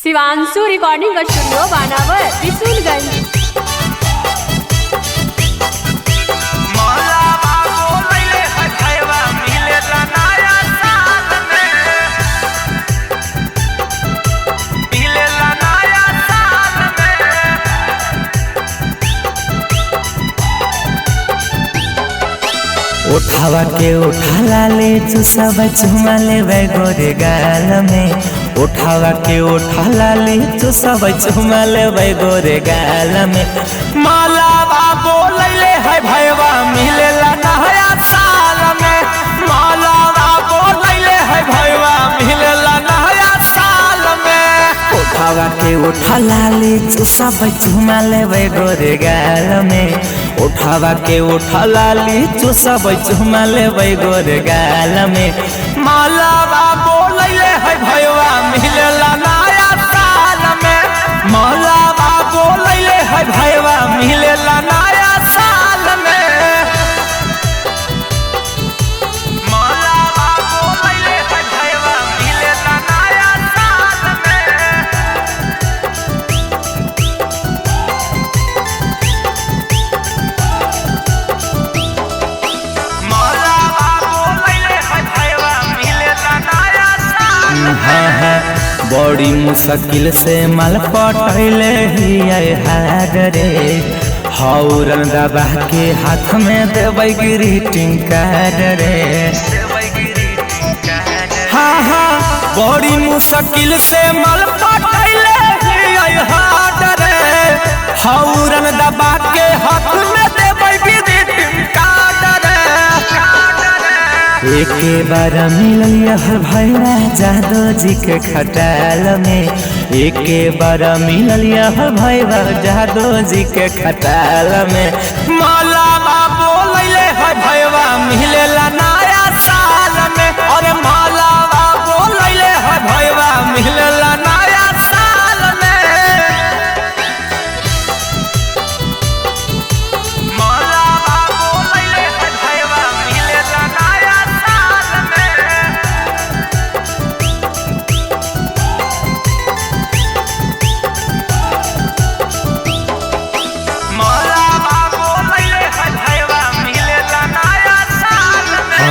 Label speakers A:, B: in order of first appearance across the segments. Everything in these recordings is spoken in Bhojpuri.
A: शिवांशु रिकॉर्डिंग स्टूडियो बानावर त्रिशूलगंज।
B: उठावा के उठाला ले सब चुमा ले गोरे गाल में। उठावा के उठाला ले सब चुमा ले गोरे गाल में। मालावा बोलैले है भैया मिलेला नया साल में। मालावा बोलैले है भैया मिलेला नया साल में। उठावा के उठाला ले सब चुमा ले गोरे गाल में। उठावा के उठाला ली सब चुमा ले गोरे गाल में। मालावा बोलैले है भैया मिलेला नया साल में। मालावा बोलैले है भैया मिलेला नया साल में। मालावा बोलैले है भैया मिलेला नया साल में। बड़ी मुश्किल से माल पटैले हार रे। हौरन दबा के हाथ में देबै ग्रीटिंग कार्ड रे। हाँ बड़ी मुश्किल से माल पटैले हार रे। हौरन दबा के हाथ में देबै ग्रीटिंग कार्ड रे। एक बार मिलिया भैया जादो जी के खटाल में। एक बार मिलिया भैया जादो जी के खटाल में। मालावा बोलैले है भैया मिलेला नया साल में। और मालावा बोलैले है भैया मिलेला नया साल में। मालावा बोलैले है भैया मिलेला नया साल में। मालावा बोलैले है भैया मिलेला नया साल में।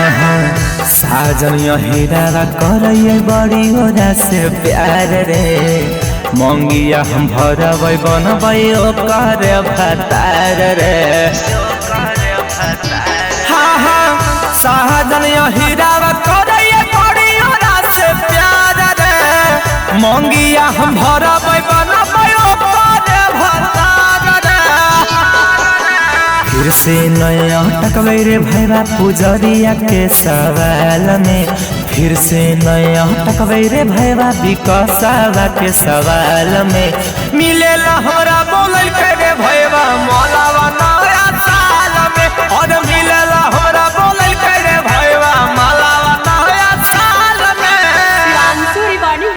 B: साजन हीरा करैया बड़ी ओरा से प्यार रे। मंगिया हम भरबै बनबै ओकर भतार रे। हाँ साजन हीरा करैया बड़ी ओरा से प्यार रे। मंगिया हम भरबै बनबै ओकर भतार रे। फिर से नया टकबै रे भैया पुजरिया के सवाल में। फिर से नया टकबै रे भैया विकासवा के सवाल में। मिलेला हमरा बोलै रे भैया मालावा।